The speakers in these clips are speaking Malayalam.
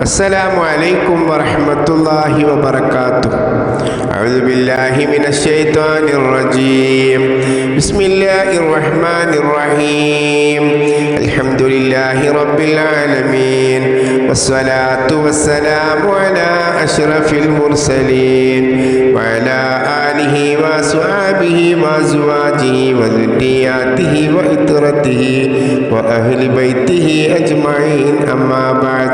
السلام عليكم ورحمة الله وبركاته. أعوذ بالله من الشيطان الرجيم. بسم الله الرحمن الرحيم. الحمد لله رب العالمين والصلاة والسلام على أشرف المرسلين وعلى آله وصحبه وأزواجه وذرياته وإطرته وأهل بيته أجمعين. أما بعد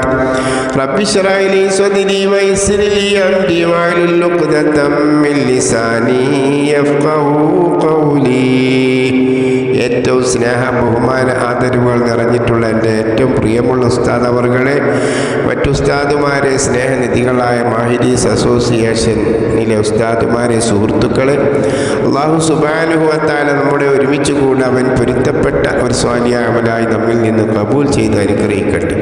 رب اشرح لي صدري ويسر لي أمري واحلل عقدة من لساني يفقهوا قولي. ഏറ്റവും സ്നേഹ ബഹുമാന ആദരവുകൾ നിറഞ്ഞിട്ടുള്ള എൻ്റെ ഏറ്റവും പ്രിയമുള്ള ഉസ്താദ് അവർകളെ, മറ്റു ഉസ്താദുമാരെ, സ്നേഹനിധികളായ മാഹിദീസ് അസോസിയേഷനിലെ ഉസ്താദുമാരെ, സുഹൃത്തുക്കളെ, അല്ലാഹു സുബ്ഹാനഹു വ തആല നമ്മുടെ ഒരുമിച്ച് കൂടെ അവൻ പൊരുത്തപ്പെട്ട ഒരു സ്വാലിഹായ അമലായി നമ്മിൽ നിന്ന് കബൂൽ ചെയ്ത് അനുഗ്രഹിക്കട്ടെ.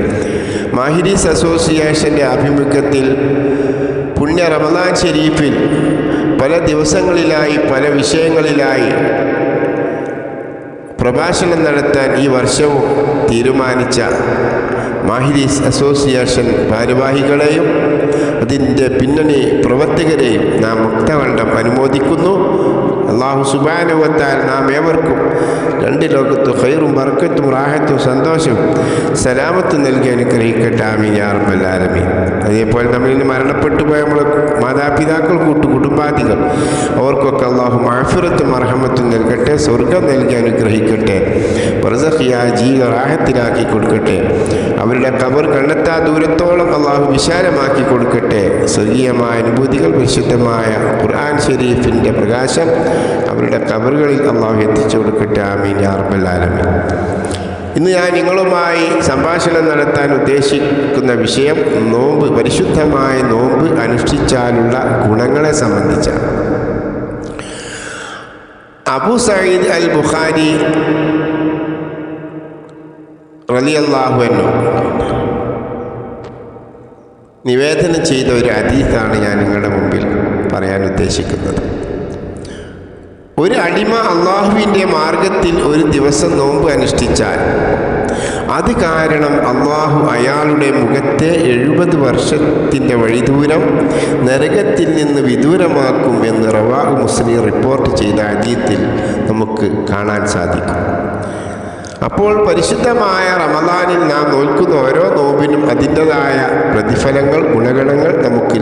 മാഹിദീസ് അസോസിയേഷൻ്റെ ആഭിമുഖ്യത്തിൽ പുണ്യ റമദാൻ ഷരീഫിൽ പല ദിവസങ്ങളിലായി പല വിഷയങ്ങളിലായി പ്രഭാഷണം നടത്താൻ ഈ വർഷവും തീരുമാനിച്ച മാഹിദീസ് അസോസിയേഷൻ ഭാരവാഹികളെയും അതിൻ്റെ പിന്നണി പ്രവർത്തകരെയും നാം മുക്തകണ്ഠം അനുമോദിക്കുന്നു. അല്ലാഹു സുബ്ഹാനഹു വ തആല നാം ഏവർക്കും രണ്ട് ലോകത്ത് ഖൈറും ബർക്കത്തും റാഹത്തും സന്തോഷവും സലാമത്തും നൽകി അനുഗ്രഹിക്കട്ടെ. ആമീൻ യാ റബ്ബൽ ആലമീൻ. അതേപോലെ നമ്മളിൽ നിന്ന് മരണപ്പെട്ടു പോയ നമ്മളെ മാതാപിതാക്കൾ, കുടുംബാദികൾ, അവർക്കൊക്കെ അല്ലാഹു മഗ്ഫിറത്തും മർഹമത്തും നൽകട്ടെ, സ്വർഗം നൽകി അനുഗ്രഹിക്കട്ടെ, ബർസഖിയായ ജീവിത റാഹത്തിലാക്കി കൊടുക്കട്ടെ, അവരുടെ ഖബർ കണ്ടെത്താ ദൂരത്തോളം അല്ലാഹു വിശാലമാക്കി കൊടുക്കട്ടെ. സ്വർഗീയമായ അനുഭൂതികൾ, പരിശുദ്ധമായ ഖുർആൻ ഷരീഫിൻ്റെ പ്രകാശം അവരുടെ ഖബറുകളിൽ അല്ലാഹു എത്തിച്ചു കൊടുക്കട്ടെ. ആമീൻ യാ റബ്ബൽ ആലമീൻ. ഇന്ന് ഞാൻ നിങ്ങളുമായി സംഭാഷണം നടത്താൻ ഉദ്ദേശിക്കുന്ന വിഷയം നോമ്പ്, പരിശുദ്ധമായ നോമ്പ് അനുഷ്ഠിച്ചാലുള്ള ഗുണങ്ങളെ സംബന്ധിച്ചാണ്. അബൂ സഈദ് അൽ ബുഖാരി റളിയല്ലാഹു അൻഹു നിവേദനം ചെയ്ത ഒരു ഹദീസാണ് ഞാൻ നിങ്ങളുടെ മുമ്പിൽ പറയാൻ ഉദ്ദേശിക്കുന്നത്. ഒരു അടിമ അള്ളാഹുവിൻ്റെ മാർഗത്തിൽ ഒരു ദിവസം നോമ്പ് അനുഷ്ഠിച്ചാൽ അത് കാരണം അള്ളാഹു അയാളുടെ മുഖത്തെ 70 വർഷത്തിൻ്റെ വഴിദൂരം നരകത്തിൽ നിന്ന് വിദൂരമാക്കും എന്ന് റവാഹു മുസ്ലിം റിപ്പോർട്ട് ചെയ്ത ഹദീസിൽ നമുക്ക് കാണാൻ സാധിക്കും. അപ്പോൾ പരിശുദ്ധമായ റമദാനിൽ നാം നോൽക്കുന്ന ഓരോ നോമ്പിനും അതിൻ്റെതായ പ്രതിഫലങ്ങൾ, ഗുണഗണങ്ങൾ നമുക്ക്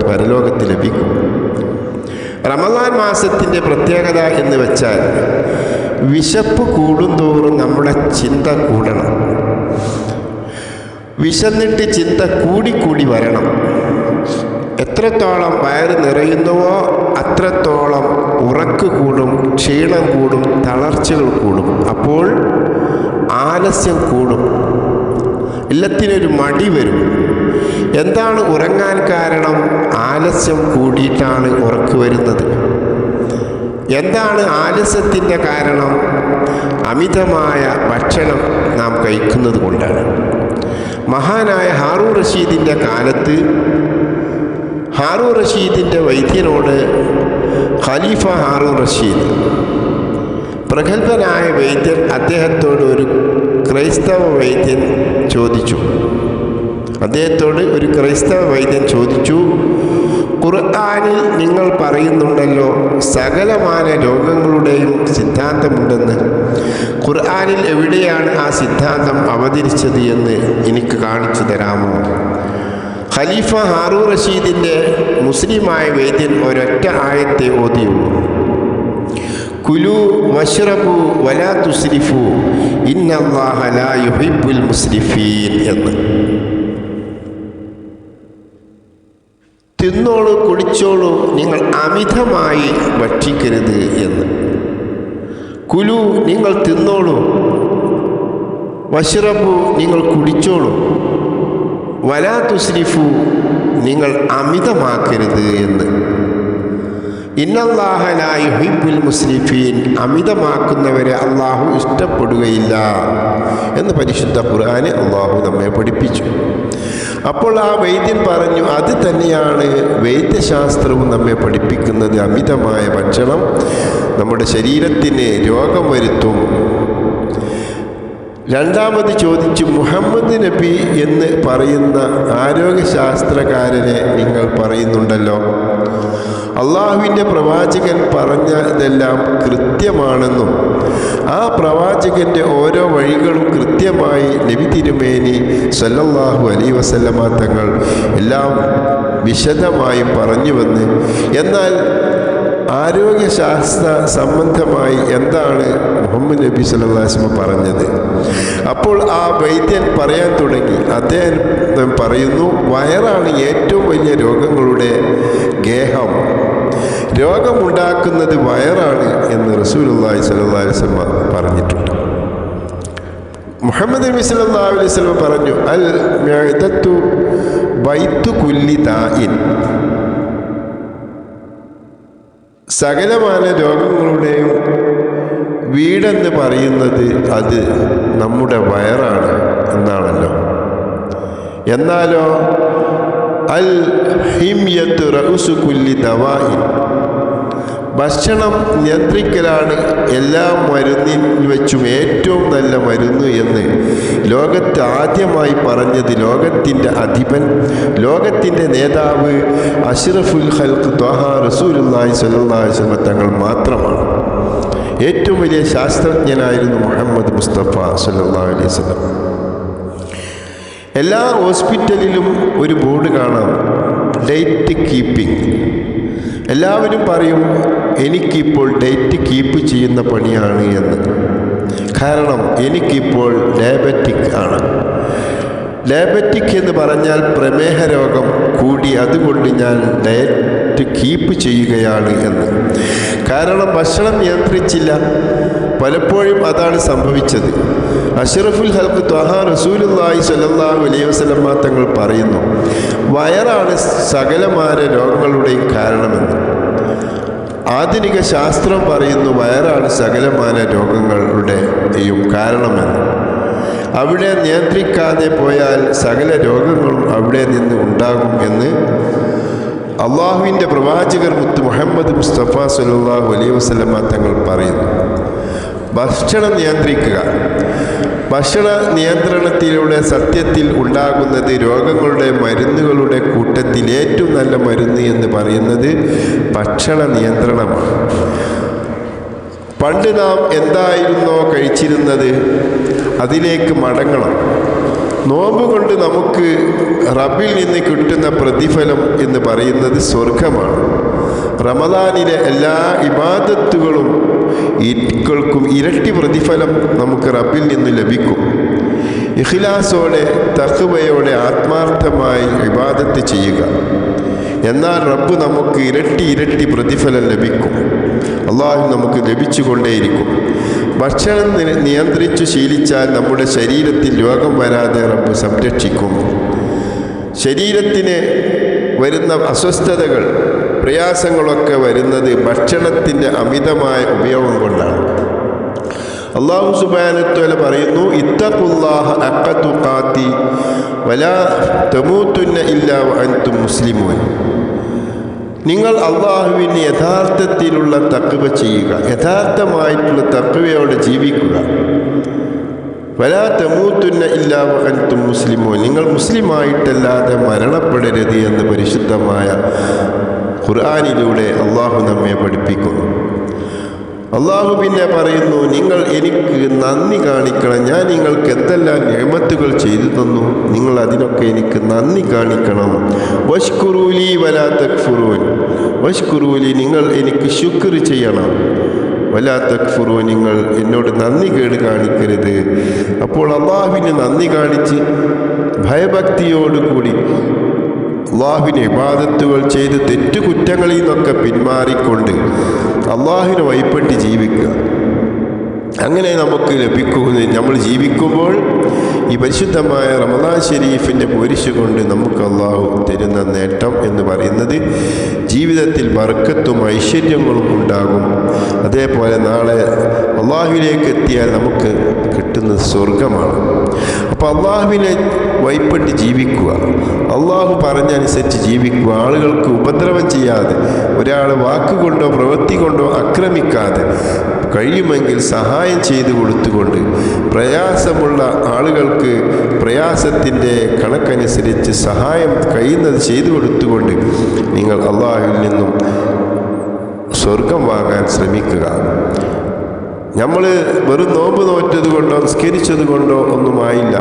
പരലോകത്ത് ലഭിക്കും. റമദാൻ മാസത്തിൻ്റെ പ്രത്യേകത എന്ന് വെച്ചാൽ വിശപ്പ് കൂടുന്തോറും നമ്മുടെ ചിന്ത കൂടണം. വിശന്നിട്ട് ചിന്ത കൂടിക്കൂടി വരണം. എത്രത്തോളം വയറ് നിറയുന്നുവോ അത്രത്തോളം ഉറക്ക് കൂടും, ക്ഷീണം കൂടും, തളർച്ചകൾ കൂടും. അപ്പോൾ ആലസ്യം കൂടും, എല്ലാത്തിനൊരു മടി വരും. എന്താണ് ഉറങ്ങാൻ കാരണം? ആലസ്യം കൂടിയിട്ടാണ് ഉറക്ക് വരുന്നത്. എന്താണ് ആലസ്യത്തിൻ്റെ കാരണം? അമിതമായ ഭക്ഷണം നാം കഴിക്കുന്നത് കൊണ്ടാണ്. മഹാനായ ഹാറൂൻ റഷീദിൻ്റെ കാലത്ത് ഹാറൂൻ റഷീദിൻ്റെ വൈദ്യനോട് ഖലീഫ ഹാറൂൻ റഷീദ്, പ്രഗത്ഭനായ വൈദ്യൻ, അദ്ദേഹത്തോട് ഒരു ക്രൈസ്തവ വൈദ്യൻ ചോദിച്ചു. ഖുർആനിൽ നിങ്ങൾ പറയുന്നുണ്ടല്ലോ സകലമാന രോഗങ്ങളുടെയും സിദ്ധാന്തമുണ്ടെന്ന്. ഖുർആനിൽ എവിടെയാണ് ആ സിദ്ധാന്തം അവതരിച്ചത് എന്ന് എനിക്ക് കാണിച്ചു തരാമോ? ഖലീഫ ഹാറൂൻ റഷീദിൻ്റെ മുസ്ലിമായ വൈദ്യൻ ഒരൊറ്റ ആയത്തെ ഓതിയുള്ളൂ. കുലു വശ്റബു വലാ തുസ്രിഫു ഇന്നല്ലാഹ ലാ യുഹിബ്ബുൽ മുസ്രിഫീൻ എന്ന്. തിന്നോളൂ, കുടിച്ചോളൂ, നിങ്ങൾ അമിതമായി ഭക്ഷിക്കരുത് എന്ന്. കുലു, നിങ്ങൾ തിന്നോളൂ, വശ്റബു, നിങ്ങൾ കുടിച്ചോളൂ, വലാ തുസ്രിഫു, നിങ്ങൾ അമിതമാക്കരുത് എന്ന്. ഇന്നല്ലാഹ ലാ യുഹിബ്ബുൽ മുസ്രിഫീൻ, അമിതമാക്കുന്നവരെ അള്ളാഹു ഇഷ്ടപ്പെടുകയില്ല എന്ന് പരിശുദ്ധ ഖുർആൻ അള്ളാഹു നമ്മെ പഠിപ്പിച്ചു. അപ്പോൾ ആ വൈദ്യൻ പറഞ്ഞു, അത് തന്നെയാണ് വൈദ്യശാസ്ത്രവും നമ്മെ പഠിപ്പിക്കുന്നത്. അമിതമായ ഭക്ഷണം നമ്മുടെ ശരീരത്തിന് രോഗം വരുത്തും. രണ്ടാമത് ചോദിച്ചു, മുഹമ്മദ് നബി എന്ന് പറയുന്ന ആരോഗ്യശാസ്ത്രകാരനെ നിങ്ങൾ പറയുന്നുണ്ടല്ലോ, അള്ളാഹുവിൻ്റെ പ്രവാചകൻ പറഞ്ഞതെല്ലാം കൃത്യമാണെന്നും ആ പ്രവാചകൻ്റെ ഓരോ വഴികളും കൃത്യമായി നബി തിരുമേനി സല്ലല്ലാഹു അലൈഹി വസല്ലമ തങ്ങൾ എല്ലാം വിശദമായി പറഞ്ഞുവെന്ന്, എന്നാൽ ആരോഗ്യശാസ്ത്ര സംബന്ധമായി എന്താണ് മുഹമ്മദ് നബി സല്ലല്ലാഹു അലൈഹി വസല്ലം പറഞ്ഞത്? അപ്പോൾ ആ വൈദ്യൻ പറയാൻ തുടങ്ങി. അദ്ദേഹം പറയുന്നു, വയറാണ് ഏറ്റവും വലിയ രോഗങ്ങളുടെ ഗേഹം, രോഗമുണ്ടാക്കുന്നത് വയറാണ് എന്ന് റസൂലുള്ളാഹി സ്വല്ലല്ലാഹു അലൈഹി വസല്ലം പറഞ്ഞിട്ടുണ്ട്. മുഹമ്മദ് നബി സല്ലല്ലാഹു അലൈഹി വസല്ലം പറഞ്ഞു, അൽ മഅദത്തു ബൈത്തു കുല്ലി ദാഇൻ, സകലമാന രോഗങ്ങളുടെയും വീടെന്ന് പറയുന്നത് അത് നമ്മുടെ വയറാണ് എന്നാണല്ലോ. എന്നാലോ അൽ ഹിംയത്തു റഉസു കുല്ലി ദവാഇൻ, ഭക്ഷണം നിയന്ത്രിക്കലാണ് എല്ലാ മരുന്നിൽ വെച്ചും ഏറ്റവും നല്ല മരുന്ന് എന്ന് ലോകത്ത് ആദ്യമായി പറഞ്ഞത് ലോകത്തിൻ്റെ അധിപൻ, ലോകത്തിൻ്റെ നേതാവ് അഷ്റഫുൽ ഖൽഖ് ത്വഹ റസൂലുള്ളാഹി സ്വല്ലല്ലാഹു അലൈഹി വസല്ലം തങ്ങൾ മാത്രമാണ്. ഏറ്റവും വലിയ ശാസ്ത്രജ്ഞനായിരുന്നു മുഹമ്മദ് മുസ്തഫ സ്വല്ലല്ലാഹു അലൈഹി വസല്ലം. എല്ലാ ഹോസ്പിറ്റലിലും ഒരു ബോർഡ് കാണാം, ഡേറ്റ് കീപ്പിംഗ്. എല്ലാവരും പറയും എനിക്കിപ്പോൾ ഡേറ്റ് കീപ്പ് ചെയ്യുന്ന പണിയാണ് എന്ന്. കാരണം എനിക്കിപ്പോൾ ഡയബറ്റിക് ആണ്. ഡയബറ്റിക് എന്ന് പറഞ്ഞാൽ പ്രമേഹ രോഗം കൂടി, അതുകൊണ്ട് ഞാൻ ഡയറ്റ് കീപ്പ് ചെയ്യുകയാണ് എന്ന്. കാരണം ഭക്ഷണം നിയന്ത്രിച്ചില്ല. പലപ്പോഴും അതാണ് സംഭവിച്ചത്. അഷ്റഫുൽ ഖൽഖ് ത്വഹ റസൂലുള്ളാഹി സ്വല്ലല്ലാഹു അലൈഹി വസല്ലം തങ്ങൾ പറയുന്നു, വയറാണ് സകലമാന രോഗങ്ങളുടെയും കാരണമെന്ന്. ആധുനിക ശാസ്ത്രം പറയുന്നു വയറാണ് സകലമാന രോഗങ്ങളുടെയും കാരണമെന്ന്. അവിടെ നിയന്ത്രിക്കാതെ പോയാൽ സകല രോഗങ്ങളും അവിടെ നിന്ന് ഉണ്ടാകും എന്ന് അള്ളാഹുവിൻ്റെ പ്രവാചകർ മുത്ത് മുഹമ്മദ് മുസ്തഫ സ്വല്ലല്ലാഹു അലൈഹി വസല്ലം തങ്ങൾ പറയുന്നു. ഭക്ഷണം നിയന്ത്രിക്കുക. ഭക്ഷണ നിയന്ത്രണത്തിലൂടെ സത്യത്തിൽ ഉണ്ടാകുന്നത് രോഗങ്ങളുടെ മരുന്നുകളുടെ കൂട്ടത്തിൽ ഏറ്റവും നല്ല മരുന്ന് എന്ന് പറയുന്നത് ഭക്ഷണ നിയന്ത്രണമാണ്. പണ്ട് നാം എന്തായിരുന്നോ കഴിച്ചിരുന്നത് അതിലേക്ക് മടങ്ങണം. നോമ്പ് കൊണ്ട് നമുക്ക് റബ്ബിൽ നിന്ന് കിട്ടുന്ന പ്രതിഫലം എന്ന് പറയുന്നത് സ്വർഗമാണ്. റമദാനിലെ എല്ലാ ഇബാദത്തുകളും ക്കും ഇരട്ടി പ്രതിഫലം നമുക്ക് റബ്ബിൽ നിന്ന് ലഭിക്കും. ഇഖ്ലാസോടെ തഖ്വയോടെ ആത്മാർത്ഥമായി ഇബാദത്ത് ചെയ്യുക. എന്നാൽ റബ്ബ് നമുക്ക് ഇരട്ടി ഇരട്ടി പ്രതിഫലം ലഭിക്കും. അള്ളാഹു നമുക്ക് ലഭിച്ചുകൊണ്ടേയിരിക്കും. ഭക്ഷണം നിയന്ത്രിച്ചു ശീലിച്ചാൽ നമ്മുടെ ശരീരത്തിൽ രോഗം വരാതെ റബ്ബ് സംരക്ഷിക്കും. ശരീരത്തിന് വരുന്ന അസ്വസ്ഥതകൾ, പ്രയാസങ്ങളൊക്കെ വരുന്നത് ഭക്ഷണത്തിൻ്റെ അമിതമായ ഉപയോഗം കൊണ്ടാണ്. അല്ലാഹു സുബ്ഹാനഹു വ തആല പറയുന്നു, ഇത്തഖുല്ലാഹ ഹഖ്ക തുഖാതി വലാ തമൂതുന്ന ഇല്ലാ വഅൻതും മുസ്ലിമൂൻ. നിങ്ങൾ അള്ളാഹുവിന് യഥാർത്ഥത്തിലുള്ള തഖ്വ ചെയ്യുക, യഥാർത്ഥമായിട്ടുള്ള തഖ്വയോടെ ജീവിക്കുക. വലാ തമൂതുന്ന ഇല്ലാ വഅൻതും മുസ്ലിമൂൻ, നിങ്ങൾ മുസ്ലിമായിട്ടല്ലാതെ മരണപ്പെടരുത് എന്ന് പരിശുദ്ധമായ ഖുർആനിലൂടെ അള്ളാഹു നമ്മെ പഠിപ്പിക്കുന്നു. അള്ളാഹു പിന്നെ പറയുന്നു, നിങ്ങൾ എനിക്ക് നന്ദി കാണിക്കണം. ഞാൻ നിങ്ങൾക്ക് എന്തെല്ലാം നിഅമത്തുകൾ ചെയ്തു തന്നു, നിങ്ങൾ അതിനൊക്കെ എനിക്ക് നന്ദി കാണിക്കണം. വഷ്കുറൂലി വലാ തക്ഫുറൂൻ, വഷ്കുറൂലി, നിങ്ങൾ എനിക്ക് ശുക്ർ ചെയ്യണം. വലാ തക്ഫുറൂ, നിങ്ങൾ എന്നോട് നന്ദി കേട് കാണിക്കരുത്. അപ്പോൾ അള്ളാഹുവിന് നന്ദി കാണിച്ച് ഭയഭക്തിയോടുകൂടി അള്ളാഹുവിന് ഇബാദത്തുകൾ ചെയ്ത് തെറ്റുകുറ്റങ്ങളിൽ നിന്നൊക്കെ പിന്മാറിക്കൊണ്ട് അള്ളാഹുവിന് വഴിപ്പെട്ട് ജീവിക്കുക. അങ്ങനെ നമുക്ക് ലഭിക്കുന്നത്, നമ്മൾ ജീവിക്കുമ്പോൾ ഈ പരിശുദ്ധമായ റമദാൻ ഷരീഫിൻ്റെ പോരിശ കൊണ്ട് നമുക്ക് അള്ളാഹു തരുന്ന നേട്ടം എന്ന് പറയുന്നത് ജീവിതത്തിൽ ബർക്കത്തും ഐശ്വര്യങ്ങളും ഉണ്ടാകും. അതേപോലെ നാളെ അള്ളാഹുവിലേക്ക് എത്തിയാൽ നമുക്ക് കിട്ടുന്നത് സ്വർഗമാണ്. അപ്പോൾ അള്ളാഹുവിനെ വഴിപ്പെട്ട് ജീവിക്കുക, അള്ളാഹു പറഞ്ഞനുസരിച്ച് ജീവിക്കുക. ആളുകൾക്ക് ഉപദ്രവം ചെയ്യാതെ, ഒരാൾ വാക്കുകൊണ്ടോ പ്രവൃത്തി കൊണ്ടോ ആക്രമിക്കാതെ, കഴിയുമെങ്കിൽ സഹായം ചെയ്തു കൊടുത്തുകൊണ്ട്, പ്രയാസമുള്ള ആളുകൾക്ക് പ്രയാസത്തിൻ്റെ കണക്കനുസരിച്ച് സഹായം കഴിയുന്നത് ചെയ്തു കൊടുത്തുകൊണ്ട് നിങ്ങൾ അള്ളാഹുവിൽ നിന്നും സ്വർഗം വാങ്ങാൻ ശ്രമിക്കുക. നമ്മൾ വെറും നോമ്പ് നോറ്റത് കൊണ്ടോ നിസ്കരിച്ചത് കൊണ്ടോ ഒന്നുമായില്ല.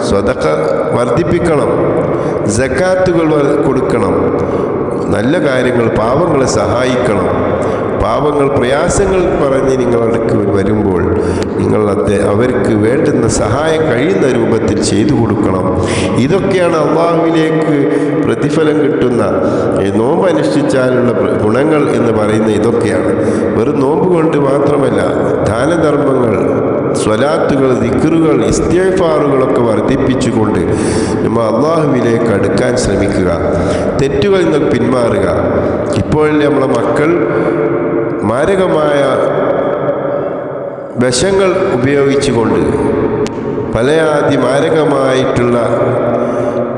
സ്വതക്ക വർദ്ധിപ്പിക്കണം, സക്കാത്തുകൾ കൊടുക്കണം, നല്ല കാര്യങ്ങൾ, പാവങ്ങളെ സഹായിക്കണം. പാവങ്ങൾ പ്രയാസങ്ങൾ പറഞ്ഞ് നിങ്ങളടുക്ക് വരുമ്പോൾ നിങ്ങൾ അവർക്ക് വേണ്ടുന്ന സഹായം കഴിയുന്ന രൂപത്തിൽ ചെയ്തു കൊടുക്കണം. ഇതൊക്കെയാണ് അള്ളാഹുവിലേക്ക് പ്രതിഫലം കിട്ടുന്ന നോമ്പ് അനുഷ്ഠിച്ചാലുള്ള ഗുണങ്ങൾ എന്ന് പറയുന്ന ഇതൊക്കെയാണ്. വെറും നോമ്പ് കൊണ്ട് മാത്രമല്ല, ദാനധർമ്മങ്ങൾ, സ്വലാത്തുകൾ, ദിക്റുകൾ, ഇസ്തിഗ്ഫാറുകളൊക്കെ വർദ്ധിപ്പിച്ചുകൊണ്ട് നമ്മൾ അള്ളാഹുവിലേക്ക് അടുക്കാൻ ശ്രമിക്കുക. തെറ്റുകളിൽ നിന്ന് പിന്മാറുക. ഇപ്പോൾ നമ്മളെ മക്കൾ മാരകമായ വിഷങ്ങൾ ഉപയോഗിച്ചുകൊണ്ട് പലയാതി മാരകമായിട്ടുള്ള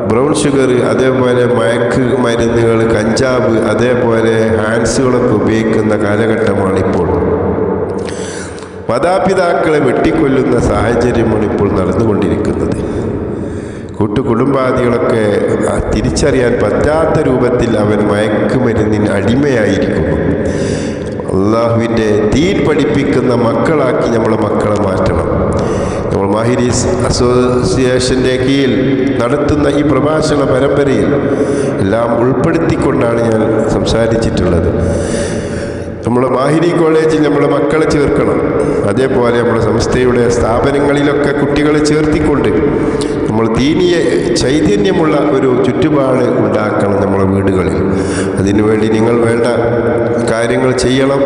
ബ്രൗൺ ഷുഗർ, അതേപോലെ മയക്ക് മരുന്നുകൾ, കഞ്ചാവ്, അതേപോലെ ഹാൻസുകളൊക്കെ ഉപയോഗിക്കുന്ന കാലഘട്ടമാണിപ്പോൾ. മാതാപിതാക്കളെ വെട്ടിക്കൊല്ലുന്ന സാഹചര്യമാണ് ഇപ്പോൾ നടന്നുകൊണ്ടിരിക്കുന്നത്. കുടുംബാദികളൊക്കെ തിരിച്ചറിയാൻ പറ്റാത്ത രൂപത്തിൽ അവൻ മയക്കുമരുന്നിന് അടിമയായിരിക്കുന്നു. അള്ളാഹുവിൻ്റെ ദീൻ പഠിപ്പിക്കുന്ന മക്കളാക്കി നമ്മളെ മക്കളെ മാറ്റണം. നമ്മൾ മാഹിരീസ് അസോസിയേഷൻ്റെ കീഴിൽ നടത്തുന്ന ഈ പ്രഭാഷണ പരമ്പരയിൽ എല്ലാം ഉൾപ്പെടുത്തിക്കൊണ്ടാണ് ഞാൻ സംസാരിച്ചിട്ടുള്ളത്. നമ്മുടെ മാഹിരി കോളേജിൽ നമ്മുടെ മക്കളെ ചേർക്കണം. അതേപോലെ നമ്മുടെ സംസ്ഥയുടെ സ്ഥാപനങ്ങളിലൊക്കെ കുട്ടികളെ ചേർത്തിക്കൊണ്ട് നമ്മൾ ദീനീയ ചൈതന്യമുള്ള ഒരു ചുറ്റുപാട് ഉണ്ടാക്കണം നമ്മുടെ വീടുകളിൽ. അതിനുവേണ്ടി നിങ്ങൾ വേണ്ട കാര്യങ്ങൾ ചെയ്യണം.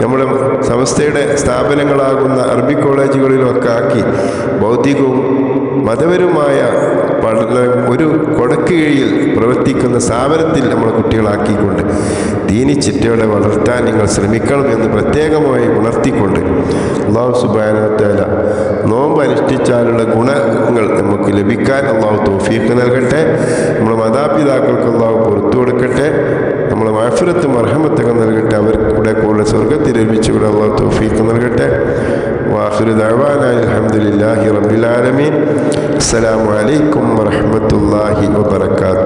നമ്മുടെ സംസ്ഥയുടെ സ്ഥാപനങ്ങളാകുന്ന അറബി കോളേജുകളിലൊക്കെ ആക്കി ഭൗതികവും മതപരമായ പഠനം ഒരു കൊടക്ക് കീഴിൽ പ്രവർത്തിക്കുന്ന സ്ഥാപനത്തിൽ നമ്മളെ കുട്ടികളാക്കിക്കൊണ്ട് ദീനി ചിട്ടയോടെ വളർത്താൻ നിങ്ങൾ ശ്രമിക്കണം എന്ന് പ്രത്യേകമായി ഉണർത്തിക്കൊണ്ട് അല്ലാഹു സുബ്ഹാനഹു വ തആല നോമ്പ് അനുഷ്ഠിച്ചാലുള്ള ഗുണങ്ങൾ നമുക്ക് ലഭിക്കാൻ അല്ലാഹു തൗഫീഖ് നൽകട്ടെ. നമ്മുടെ മാതാപിതാക്കൾക്ക് അല്ലാഹു പുറത്തു കൊടുക്കട്ടെ. നമ്മളെ മഗ്ഫിറത്തും മർഹമത്തൊക്കെ നൽകട്ടെ. അവരുടെ കൂടെ സ്വർഗ്ഗത്തിൽ ഒരുമിച്ചുകൂടെ അല്ലാഹു തൗഫീഖ് നൽകട്ടെ. വാഖിറു ദഅവാനാ അൽഹംദുലില്ലാഹി റബ്ബിൽ ആലമീൻ. അസ്സലാമു അലൈക്കും വറഹ്മത്തുള്ളാഹി വബറകാതുഹു.